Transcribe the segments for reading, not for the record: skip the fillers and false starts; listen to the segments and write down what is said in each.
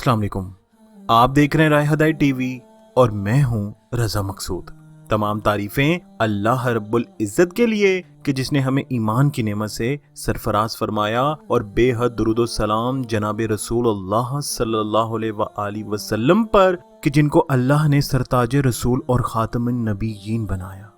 अस्सलाम वालेकुम। आप देख रहे हैं राय हदायत टीवी और मैं हूं रजा मकसूद। तमाम तारीफें अल्लाह रब्बुल इज़्ज़त के लिए कि जिसने हमें ईमान की नेमत से सरफराज फरमाया और बेहद दुरूद व सलाम जनाब रसूलुल्लाह सल्लल्लाहु अलैहि वसल्लम पर कि जिनको अल्लाह ने सरताज रसूल और खातमुन नबीयीन बनाया।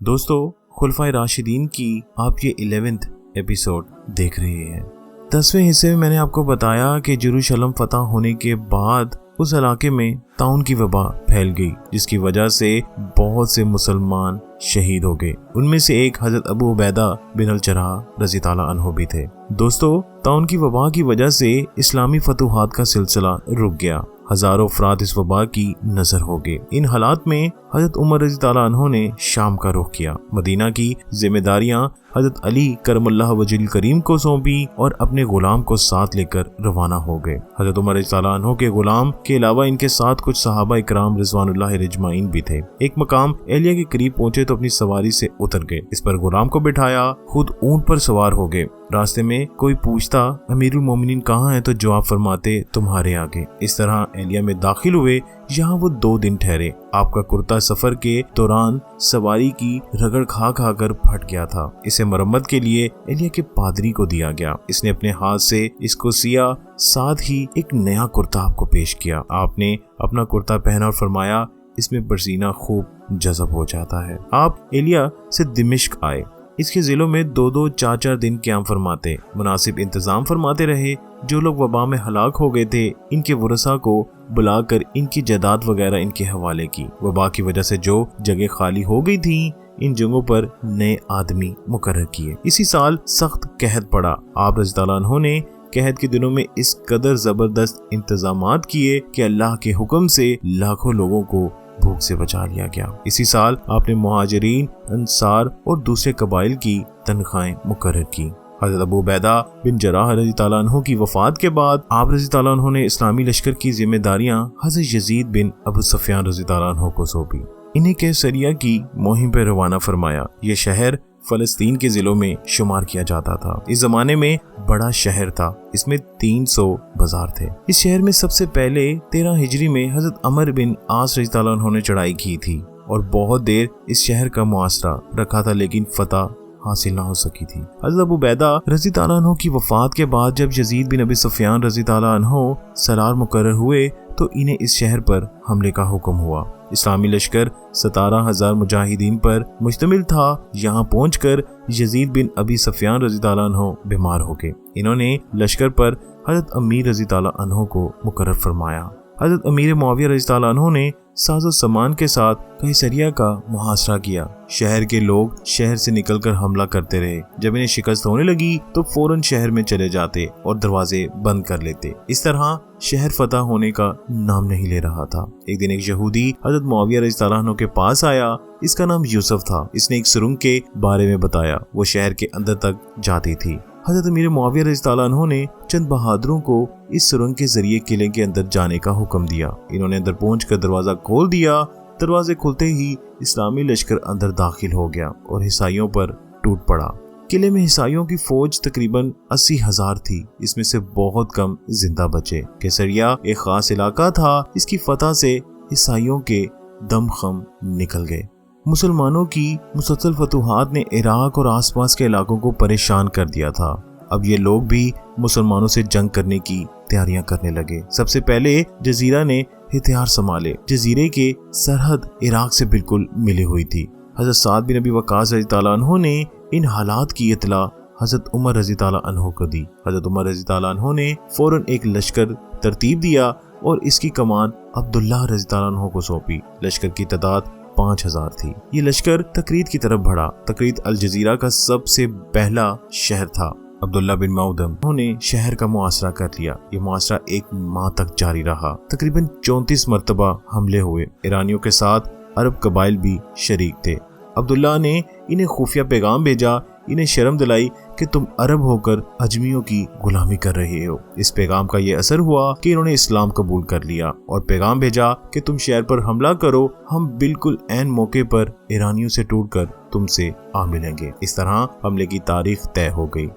दोस्तों, खुलफाए राशिदीन की आप ये 11th एपिसोड देख रहे हैं। 10वें हिस्से में मैंने आपको बताया कि जेरूशलम फतह होने के बाद उस इलाके में ताउन की वबा फैल गई, जिसकी वजह से बहुत से मुसलमान शहीद हो गए। उनमें से एक हजरत अबू उबैदा बिन अल जराह रज़ी ताला अन्हु भी थे। दोस्तों, ताउन की वबा की वजह से इस्लामी फतूहात का सिलसिला रुक गया। हजारों अफराद इस वबा की नजर हो गए। इन हालात में हजरत उमर रज़ी ताला अन्हु ने शाम का रुख किया। मदीना की जिम्मेदारियां हजरत अली करमुल्लाह वजहिल करीम को सौंपी और अपने गुलाम को साथ लेकर रवाना हो गए। हजरत उमर रज़ी ताला अन्हु के गुलाम के अलावा इनके साथ कुछ सहाबा इकराम रिज़वानुल्लाह अजमाइन भी थे। एक मकाम एलिया के करीब पहुंचे तो अपनी सवारी से उतर गए। इस पर गुलाम को बिठाया, खुद ऊंट पर सवार हो गए। रास्ते में कोई पूछता अमीरुल मोमिनीन कहाँ है तो जवाब फरमाते तुम्हारे आगे। इस तरह एलिया में दाखिल हुए। यहाँ वो 2 दिन ठहरे। आपका कुर्ता सफर के दौरान सवारी की रगड़ खा खा कर फट गया था। इसे मरम्मत के लिए एलिया के पादरी को दिया गया। इसने अपने हाथ से इसको सिया, साथ ही एक नया कुर्ता आपको पेश किया। आपने अपना कुर्ता पहना और फरमाया इसमें पसीना खूब जज़ब हो जाता है। आप एलिया से दिमिश्क आए। इसके जिलों में 2-2, 4-4 दिन क़याम फरमाते, मुनासिब इंतजाम फरमाते रहे। जो लोग वबा में हलाक हो गए थे, इनके वरसा को बुलाकर इनकी जायदाद वगैरह इनके हवाले की। वबा की वजह से जो जगह खाली हो गई थी, इन जगहों पर नए आदमी मुकर्रर किए। इसी साल सख्त कहत पड़ा। आप रज़ी ताला अन्हु ने कहत के दिनों में इस कदर जबरदस्त इंतजामात किए कि अल्लाह के हुक्म से लाखों लोगों को भूख से बचा लिया गया। इसी साल आपने मुहाजिरीन, अंसार और दूसरे कबाइल की तनख्वाहें मुकर्रर की। हज़रत अबू उबैदा बिन जराह रज़ी ताला अन्हु की वफात के बाद आप रज़ी ताला अन्हु ने इस्लामी लश्कर की जिम्मेदारियां हज़रत यजीद बिन अबू सुफियान रज़ी ताला अन्हु को सौंपी। इन्हें कैसरिया की मुहिम पर रवाना फरमाया। ये शहर फलस्तीन के जिलों में शुमार किया जाता था। इस जमाने में बड़ा शहर था। इसमें 300 बाजार थे। इस शहर में सबसे पहले 13 हिजरी में हजरत अमर बिन आस रज़ी ताला अन्हु ने चढ़ाई की थी और बहुत देर इस शहर का मुआसरा रखा था, लेकिन फतह हासिल ना हो सकी थी। हजरत अबू उबैदा रज़ी ताला अन्हु की वफात के बाद जब यजीद बिन अबी सुफियान रज़ी ताला अन्हु सलार मुकर्रर हुए तो इन्हें इस शहर पर हमले का हुक्म हुआ। इस्लामी लश्कर 17,000 मुजाहिदीन पर मुश्तमिल था। यहाँ पहुंचकर यजीद बिन अबी सुफियान रज़ी ताला अन्हु बीमार हो गए। इन्होंने लश्कर पर हजरत अमीर रज़ी ताला अन्हु को मुकर्रर फरमाया। हजरत अमीर मुआविया रज़ी ताला अन्हु ने साजो सामान के साथ कैसरिया का मुहासरा किया। शहर के लोग शहर से निकलकर हमला करते रहे। जब इन्हें शिकस्त होने लगी तो फौरन शहर में चले जाते और दरवाजे बंद कर लेते। इस तरह शहर फतह होने का नाम नहीं ले रहा था। एक दिन एक यहूदी हजरत मुआविया रज़ी ताला अन्हु के पास आया। इसका नाम यूसुफ था। इसने एक सुरंग के बारे में बताया। वो शहर के अंदर तक जाती थी। हजरत अमीर मुआविया रज़ी ताला अन्हु ने चंद बहादुरों को इस सुरंग के जरिए किले के अंदर जाने का हुक्म दिया। इन्होंने अंदर पहुंचकर दरवाजा खोल दिया। दरवाजे खुलते ही इस्लामी लश्कर अंदर दाखिल हो गया और हिसाइयों पर टूट पड़ा। किले में हिसाइयों की फौज तकरीबन 80,000 थी। इसमें से बहुत कम जिंदा बचे। कैसरिया एक खास इलाका था। इसकी फतह से हिसाइयों के दम खम निकल गए। मुसलमानों की मुसलसल फतूहात ने इराक और आसपास के इलाकों को परेशान कर दिया था। अब ये लोग भी मुसलमानों से जंग करने की तैयारियां करने लगे। सबसे पहले जजीरा ने हथियार संभाले। जजीरे के सरहद इराक से बिल्कुल मिली हुई थी। हजरत साद बिन अबी वक्कास रज़ी ताला अन्हु ने इन हालात की इत्तला हजरत उमर रज़ी ताला अन्हु को दी। हजरत उमर रज़ी ताला अन्हु ने फौरन एक लश्कर तरतीब दिया और इसकी कमान अब्दुल्लाह रज़ी ताला अन्हु को सौंपी। लश्कर की तादाद 5,000 थी। ये लश्कर तकरीत की तरफ बढ़ा। तकरीत अल जजीरा का सबसे पहला शहर था। अब्दुल्ला बिन मौदम उन्होंने शहर का मुआसरा कर लिया। ये मुआसरा 1 माह तक जारी रहा। तकरीबन 34 मरतबा हमले हुए। ईरानियों के साथ अरब कबाइल भी शरीक थे। अब्दुल्ला ने इन्हें खुफिया पैगाम भेजा। इन्हें शर्म दिलाई कि तुम अरब होकर अजमियों की गुलामी कर रहे हो। इस पैगाम का ये असर हुआ कि इन्होंने इस्लाम कबूल कर लिया और पैगाम भेजा कि तुम शहर पर हमला करो, हम बिल्कुल ऐन मौके पर ईरानियों से टूटकर तुमसे आ मिलेंगे। इस तरह हमले की तारीख तय हो गई।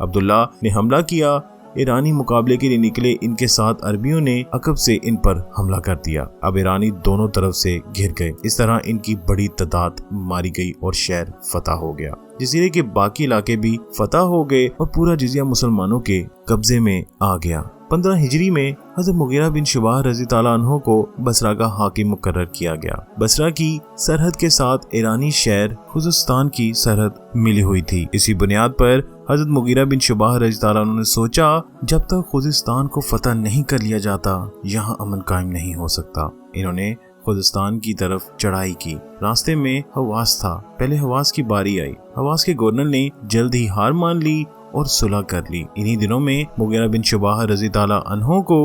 अब्दुल्ला ने हमला किया। ایرانی مقابلے کے لیے نکلے ان کے ساتھ عربیوں نے عقب سے ان پر حملہ کر دیا۔ اب ایرانی دونوں طرف سے گھر گئے۔ اس طرح ان کی بڑی تعداد ماری گئی اور شہر فتح ہو گیا۔ جزیرے کے باقی علاقے بھی فتح ہو گئے اور پورا جزیرہ مسلمانوں کے قبضے میں آ گیا۔ 15 ہجری میں حضرت مغیرہ بن شعبہ رضی اللہ عنہ کو بصرہ کا حاکم مقرر کیا گیا۔ بصرہ کی سرحد کے ساتھ ایرانی شہر خوزستان کی سرحد ملی ہوئی تھی۔ اسی بنیاد پر حضرت مغیرہ بن شعبہ رضی اللہ عنہ نے سوچا جب تک خوزستان کو فتح نہیں کر لیا جاتا یہاں امن قائم نہیں ہو سکتا۔ انہوں نے خوزستان کی طرف چڑھائی کی۔ راستے میں حواس تھا۔ پہلے حواس کی باری آئی۔ حواس کے گورنر نے جلد ہی ہار مان لی اور صلح کر لی۔ انہی دنوں میں مغیرہ بن شعبہ رضی اللہ عنہ کو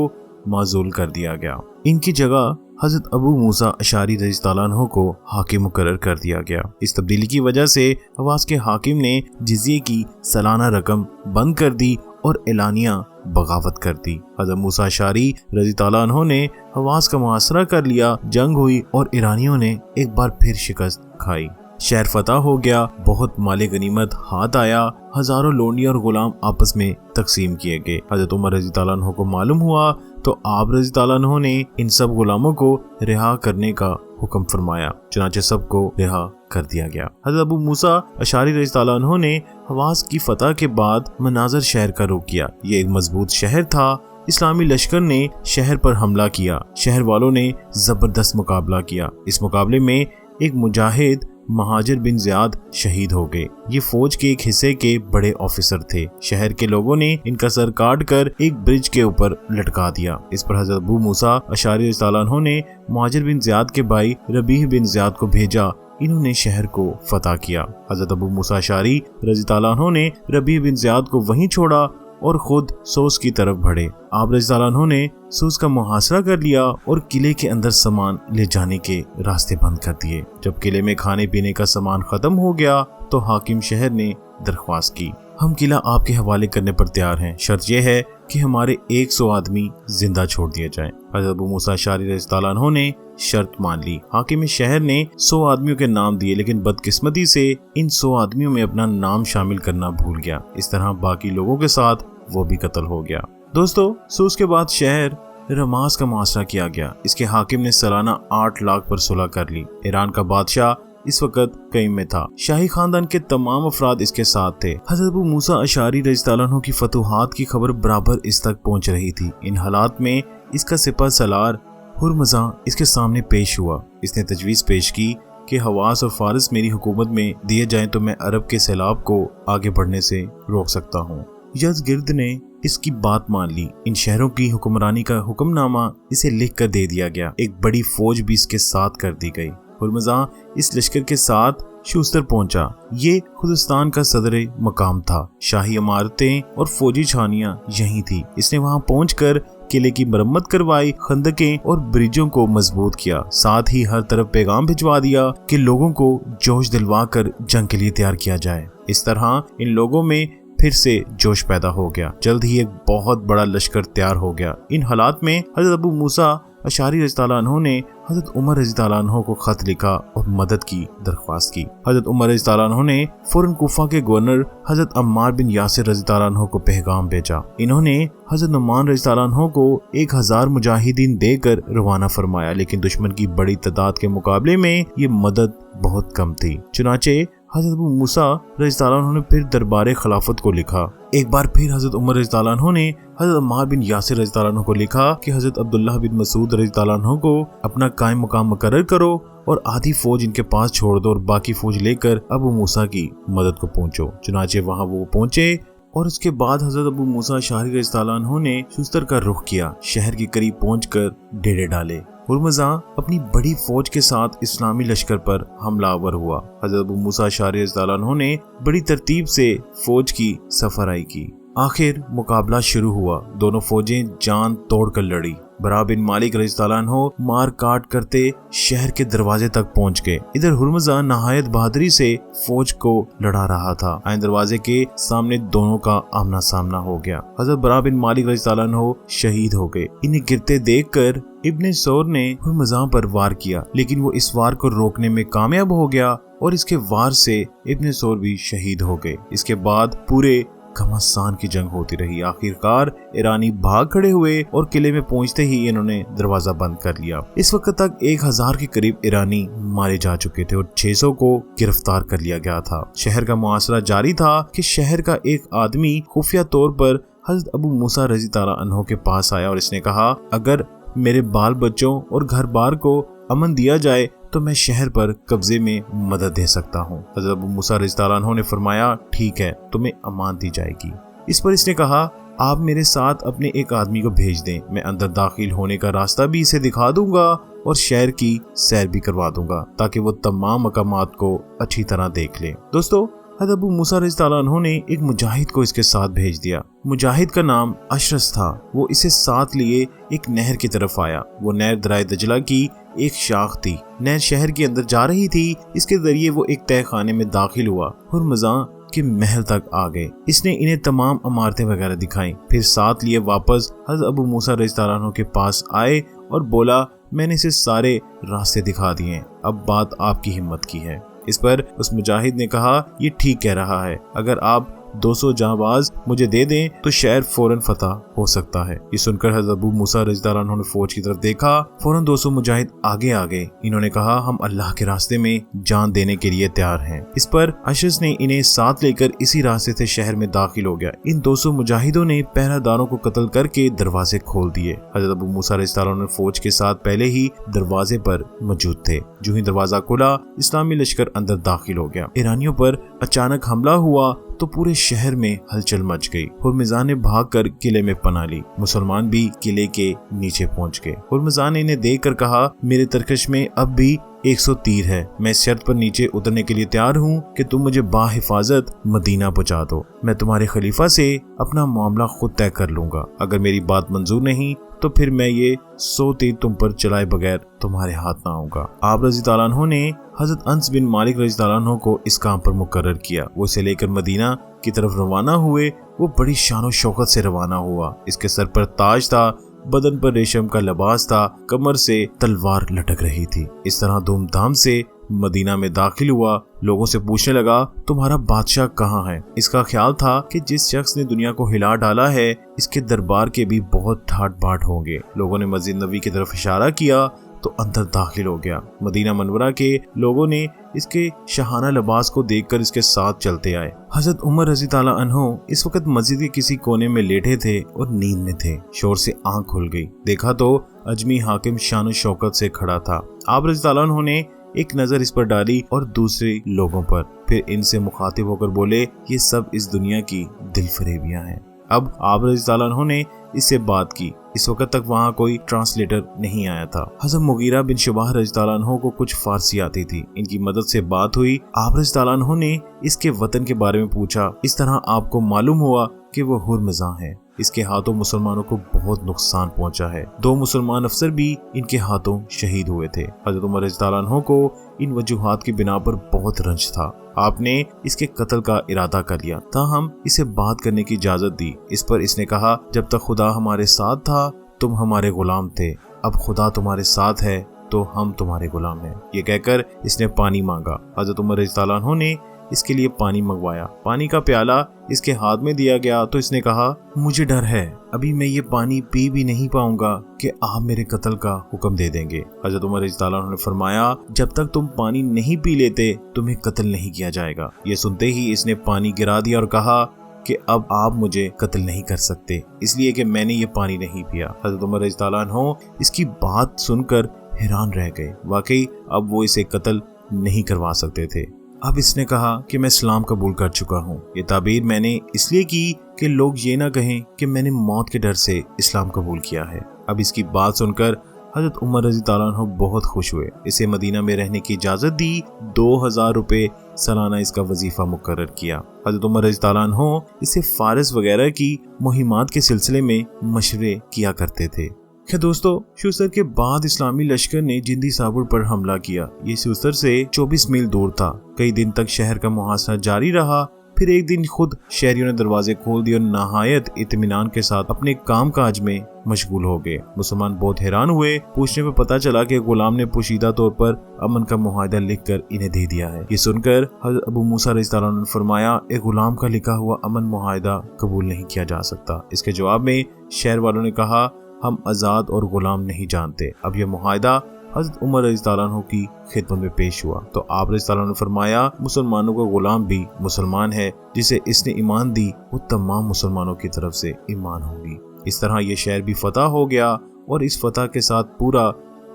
معزول کر دیا گیا۔ ان کی جگہ حضرت ابو موسیٰ اشعری رضی اللہ عنہ کو حاکم مقرر کر دیا گیا۔ اس تبدیلی کی وجہ سے حواس کے حاکم نے جزیے کی سالانہ رقم بند کر دی اور اعلانیہ بغاوت کر دی۔ حضرت موسیٰ اشعری رضی اللہ عنہ نے حواس کا محاصرہ کر لیا۔ جنگ ہوئی اور ایرانیوں نے ایک بار پھر شکست کھائی۔ شہر فتح ہو گیا۔ بہت مال غنیمت ہاتھ آیا۔ ہزاروں لونڈیاں اور غلام آپس میں تقسیم کیے گئے۔ حضرت عمر رضی اللہ عنہ کو معلوم ہوا تو آپ رضی اللہ عنہ نے ان سب غلاموں کو رہا کرنے کا حکم فرمایا۔ چنانچہ سب کو رہا کر دیا گیا۔ حضرت ابو موسیٰ اشعری رضی اللہ عنہ نے حواس کی فتح کے بعد مناظر شہر کا رخ کیا۔ یہ ایک مضبوط شہر تھا۔ اسلامی لشکر نے شہر پر حملہ کیا۔ شہر والوں نے زبردست مقابلہ کیا۔ اس مقابلے میں ایک مجاہد مہاجر بن زیاد شہید ہو گئے۔ یہ فوج کے ایک حصے کے بڑے آفیسر تھے۔ شہر کے لوگوں نے ان کا سر کاٹ کر ایک برج کے اوپر لٹکا دیا۔ اس پر حضرت ابو موسیٰ اشعری رضی اللہ عنہ نے مہاجر بن زیاد کے بھائی ربیح بن زیاد کو بھیجا۔ انہوں نے شہر کو فتح کیا۔ حضرت ابو موسیٰ اشعری رضی اللہ عنہ نے ربیح بن زیاد کو وہیں چھوڑا اور خود سوس کی طرف بڑھے۔ آپ رضی اللہ عنہ نے سوس کا محاصرہ کر لیا اور قلعے کے اندر سامان لے جانے کے راستے بند کر دیے۔ جب قلعے میں کھانے پینے کا سامان ختم ہو گیا تو حاکم شہر نے درخواست کی، ہم قلعہ آپ کے حوالے کرنے پر تیار ہیں، شرط یہ ہے کہ ہمارے 100 آدمی زندہ چھوڑ دیے جائیں۔ حضرت ابو موسیٰ اشعری رضی اللہ عنہ نے شرط مان لی۔ حاکم شہر نے 100 آدمیوں کے نام دیے، لیکن بدقسمتی سے ان 100 آدمیوں میں اپنا نام شامل کرنا بھول گیا۔ اس طرح باقی لوگوں کے ساتھ وہ بھی قتل ہو گیا۔ دوستو، سوس کے بعد شہر رماس کا محاصرہ کیا گیا۔ اس کے حاکم نے سالانہ 8 لاکھ پر صلح کر لی۔ ایران کا بادشاہ اس وقت قیم میں تھا۔ شاہی خاندان کے تمام افراد اس کے ساتھ تھے۔ حضرت ابو موسیٰ اشعری رضی اللہ عنہ کی فتوحات کی خبر برابر اس تک پہنچ رہی تھی۔ ان حالات میں اس کا سپہ سالار ہرمزا اس کے سامنے پیش ہوا۔ اس نے تجویز پیش کی کہ حواس اور فارس میری حکومت میں دیے جائیں تو میں عرب کے سیلاب کو آگے بڑھنے سے روک سکتا ہوں۔ یزگرد نے اس کی بات مان لی۔ ان شہروں کی حکمرانی کا حکم نامہ اسے لکھ کر دے دیا گیا۔ ایک بڑی فوج بھی اس کے ساتھ کر دی گئی۔ ہرمزا اس لشکر کے ساتھ شوستر پہنچا۔ یہ خوزستان کا صدر مقام تھا۔ شاہی عمارتیں اور فوجی چھانیاں یہی تھی۔ اس نے وہاں پہنچ کر قلعے کی مرمت کروائی، خندقیں اور برجوں کو مضبوط کیا، ساتھ ہی ہر طرف پیغام بھجوا دیا کہ لوگوں کو جوش دلوا کر جنگ کے لیے تیار کیا جائے۔ اس طرح ان لوگوں میں پھر سے جوش پیدا ہو گیا۔ جلد ہی ایک بہت بڑا لشکر تیار ہو گیا۔ ان حالات میں حضرت ابو موسیٰ اشعری رضی اللہ عنہ نے حضرت عمر رضی اللہ عنہ کو خط لکھا اور مدد کی درخواست کی۔ حضرت عمر رضی اللہ عنہ نے فوراً کوفہ کے گورنر حضرت عمار بن یاسر رضی اللہ عنہ کو پیغام بھیجا۔ انہوں نے حضرت نعمان رضی اللہ عنہ کو 1000 مجاہدین دے کر روانہ فرمایا، لیکن دشمن کی بڑی تعداد کے مقابلے میں یہ مدد بہت کم تھی۔ چنانچہ حضرت ابو موسیٰ رضی اللہ عنہ نے پھر دربار خلافت کو لکھا۔ ایک بار پھر حضرت عمر رضی اللہ عنہ نے حضرت عمار بن یاسر رضی اللہ عنہ کو لکھا کہ حضرت عبداللہ بن مسعود رضی اللہ عنہ کو اپنا قائم مقام مقرر کرو اور آدھی فوج ان کے پاس چھوڑ دو اور باقی فوج لے کر ابو موسیٰ کی مدد کو پہنچو۔ چنانچہ وہاں وہ پہنچے اور اس کے بعد حضرت ابو موسیٰ اشعری رضی اللہ عنہ نے شوستر کا رخ کیا۔ شہر کے قریب پہنچ کر ڈیرے ڈالے۔ ہرمزا اپنی بڑی فوج کے ساتھ اسلامی لشکر پر حملہ آور ہوا۔ حضرت ابو موسیٰ اشعری رضی اللہ عنہ نے بڑی ترتیب سے فوج کی سفرائی کی۔ آخر مقابلہ شروع ہوا۔ دونوں فوجیں جان توڑ کر لڑی۔ برا بن مالک رضی اللہ عنہ مار کاٹ کرتے شہر کے دروازے تک پہنچ گئے۔ ادھر ہرمزا نہایت بہادری سے فوج کو لڑا رہا تھا۔ آئین دروازے کے سامنے دونوں کا آمنا سامنا ہو گیا۔ حضرت برا بن مالک رضی اللہ عنہ شہید ہو گئے۔ انہیں گرتے دیکھ کر ابن سور نے ہرمزا پر وار کیا، لیکن وہ اس وار کو روکنے میں کامیاب ہو گیا اور اس کے وار سے ابن سور بھی شہید ہو گئے۔ اس کے بعد پورے घमासान की जंग होती रही। आखिरकार ईरानी भाग खड़े हुए और किले में पहुंचते ही इन्होंने दरवाजा बंद कर लिया। इस वक्त तक 1000 के करीब ईरानी मारे जा चुके थे और 600 को गिरफ्तार कर लिया गया था। शहर का मुहासरा जारी था कि शहर का एक आदमी खुफिया तौर पर हज़रत अबू मूसा रज़ी ताला अन्हो के पास आया और इसने कहा, अगर मेरे बाल बच्चों और घर बार को अमन दिया जाए तो मैं शहर पर कब्जे में मदद दे सकता हूँ। हज़रत अबू मूसा रज़ी ताला अन्हो ने फरमाया, ठीक है, तुम्हें अमान दी जाएगी। इस पर इसने कहा, आप मेरे साथ अपने एक आदमी को भेज दें, मैं अंदर दाखिल होने का रास्ता भी इसे दिखा दूंगा और शहर की सैर भी करवा दूंगा ताकि वो तमाम मकामात को अच्छी तरह देख ले। दोस्तों, हज़रत अबू मूसा रज़ी ताला अन्हो ने एक मुजाहिद को इसके साथ भेज दिया। मुजाहिद का नाम अशरस था। वो इसे साथ लिए एक नहर की तरफ आया। वो नहर दराए दजला की एक शाख थी। नहर शहर के अंदर जा रही थी। इसके जरिए वो एक तय खाने में दाखिल हुआ और मज़ा के महल तक आ गए। इसने इन्हें तमाम इमारतें वगैरह दिखाई, फिर साथ लिए वापस हज़रत अबू मूसा रज़ी ताला अन्हो के पास आए और बोला, मैंने इसे सारे रास्ते दिखा दिए, अब बात आपकी हिम्मत की है। इस पर उस मुजाहिद ने कहा, ये ठीक कह रहा है, अगर आप 200 जांबाज मुझे दे दें तो शहर फौरन फतह हो सकता है। ये सुनकर हज़रत अबू मूसा रज़ी ताला अन्हो ने फौज की तरफ देखा। फौरन 200 मुजाहिद आगे आ गए। इन्होंने कहा, हम अल्लाह के रास्ते में जान देने के लिए तैयार हैं। इस पर अशरस ने इन्हें साथ लेकर इसी रास्ते से शहर में दाखिल हो गया। इन 200 मुजाहिदों ने पहरादारों को कत्ल करके दरवाजे खोल दिए। हज़रत अबू मूसा रज़ी ताला अन्हो फौज के साथ पहले ही दरवाजे पर मौजूद थे। जो ही दरवाजा खुला, इस्लामी लश्कर अंदर दाखिल हो गया। ईरानियों पर अचानक हमला हुआ तो पूरे शहर में हलचल मच गई। हुर्मिज़ान ने भागकर किले में पनाह ली। मुसलमान भी किले के नीचे पहुंच गए। हुर्मिज़ान ने इन्हें देखकर कहा, मेरे तरकश में अब भी 100 तीर है। मैं इस शर्त पर नीचे उतरने के लिए तैयार हूँ कि तुम मुझे बाहिफाजत मदीना पहुँचा दो। मैं तुम्हारे खलीफा से अपना मामला खुद तय कर लूंगा। अगर मेरी बात मंजूर नहीं तो फिर मैं ये 100 तीर तुम पर चलाए बगैर तुम्हारे हाथ ना आऊंगा। आप रज़ी ताला अन्हो ने हज़रत अनस बिन मालिक रज़ी ताला अन्हो को इस काम पर मुकर्रर किया। वो इसे लेकर मदीना की तरफ रवाना हुए। वो बड़ी शान शौकत से रवाना हुआ। इसके सर पर ताज था, बदन पर रेशम का लिबास था, कमर से तलवार लटक रही थी। इस तरह धूमधाम से मदीना में दाखिल हुआ। लोगों से पूछने लगा, तुम्हारा बादशाह कहाँ है? इसका ख्याल था कि जिस शख्स ने दुनिया को हिला डाला है, इसके दरबार के भी बहुत ठाट बाट होंगे। लोगों ने मस्जिद नबी की तरफ इशारा किया तो अंदर दाखिल हो गया। मदीना मनवरा के लोगों ने इसके शाहाना लिबास को देखकर इसके साथ चलते आए। हज़रत उमर रज़ी ताला अन्हो इस वक्त मस्जिद के किसी कोने में लेटे थे और नींद में थे। शोर से आंख खुल गई। देखा तो अजमी हाकिम शान शौकत से खड़ा था। आप रज़ी ताला अन्हो ने एक नजर इस पर डाली और दूसरे लोगों पर, फिर इनसे मुखातिब होकर बोले, ये सब इस दुनिया की दिलफरेबियां हैं। अब आप रज़ी ताला अन्हो ने इससे बात की। इस वक्त तक वहाँ कोई ट्रांसलेटर नहीं आया था। हज़रत मुगीरा बिन शुबाह रज़ी ताला अन्हो को कुछ फारसी आती थी। इनकी मदद से बात हुई। आप रज़ी ताला अन्हो ने इसके वतन के बारे में पूछा। इस तरह आपको मालूम हुआ कि वो हुर्मिज़ान है। इसके हाथों मुसलमानों को बहुत नुकसान पहुंचा है। 2 मुसलमान अफसर भी इनके हाथों शहीद हुए थे। हज़रत उमर रज़ी ताला अन्हो को इन वजूहात की बिना पर बहुत रंज था। आपने इसके कत्ल का इरादा कर लिया, ताहम इसे बात करने की इजाजत दी। इस पर इसने कहा, जब तक खुदा हमारे साथ था तुम हमारे गुलाम थे, अब खुदा तुम्हारे साथ है तो हम तुम्हारे गुलाम हैं। ये कहकर इसने पानी मांगा। हज़रत उमर रज़ी ताला अन्हो ने इसके लिए पानी मंगवाया। पानी का प्याला इसके हाथ में दिया गया तो इसने कहा, मुझे डर है, अभी मैं ये पानी पी भी नहीं पाऊंगा कि आप मेरे कत्ल का हुक्म दे देंगे। हज़रत उमर रज़ी ताला अन्हो ने फरमाया, जब तक तुम पानी नहीं पी लेते तुम्हें कत्ल नहीं किया जाएगा। ये सुनते ही इसने पानी गिरा दिया और कहा कि अब आप मुझे कत्ल नहीं कर सकते, इसलिए कि मैंने ये पानी नहीं पिया। हज़रत उमर रज़ी ताला अन्हो इसकी बात सुनकर हैरान रह गए। वाकई अब वो इसे कत्ल नहीं करवा सकते थे। अब इसने कहा कि मैं इस्लाम कबूल कर चुका हूँ। ये ताबीर मैंने इसलिए की कि लोग ये ना कहें कि मैंने मौत के डर से इस्लाम कबूल किया है। अब इसकी बात सुनकर हज़रत उमर रज़ी ताला अन्हो बहुत खुश हुए। इसे मदीना में रहने की इजाज़त दी। 2000 रुपये सालाना इसका वजीफा मुकर्रर किया। हज़रत उमर रज़ी ताला अन्हो इसे फारिस वगैरह की मुहिमात के सिलसिले में मशवरे किया करते थे। क्या दोस्तों, शूस्तर के बाद इस्लामी लश्कर ने जिंदी साबुर पर हमला किया। ये शूस्तर से 24 मील दूर था। कई दिन तक शहर का मुहासरा जारी रहा। फिर एक दिन खुद शहरियों ने दरवाजे खोल दिए और नहायत इत्मीनान के साथ अपने काम काज में मशगूल हो गए। मुसलमान बहुत हैरान हुए। पूछने में पता चला कि गुलाम ने पोशीदा तौर पर अमन का मुआहदा लिखकर इन्हें दे दिया है। ये सुनकर हज़रत अबू मूसा रज़ियल्लाहु अन्हु ने फरमाया, एक गुलाम का लिखा हुआ अमन मुआहदा कबूल नहीं किया जा सकता। इसके जवाब में शहर वालों ने कहा, हम आजाद और गुलाम नहीं जानते। अब यह मुआहदा हज़रत उमर रज़ियल्लाहु अन्हु की खिदमत में पेश हुआ तो आप रज़ियल्लाहु अन्हु ने फरमाया, मुसलमानों का गुलाम भी मुसलमान है, जिसे इसने ईमान दी वो तमाम मुसलमानों की तरफ से ईमान होगी। इस तरह ये शहर भी फतह हो गया और इस फतह के साथ पूरा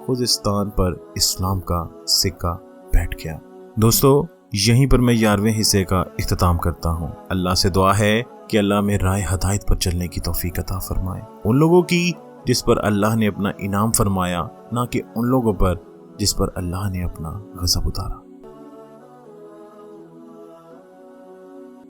खुजिस्तान पर इस्लाम का सिक्का बैठ गया। दोस्तों, यहीं पर मैं 11वें हिस्से का इख्तिताम करता हूँ। अल्लाह से दुआ है कि अल्लाह में राह हदायत पर चलने की तौफीक अता फरमाए, उन लोगों की जिस पर अल्लाह ने अपना इनाम फरमाया, ना कि उन लोगों पर जिस पर अल्लाह ने अपना गज़ब उतारा।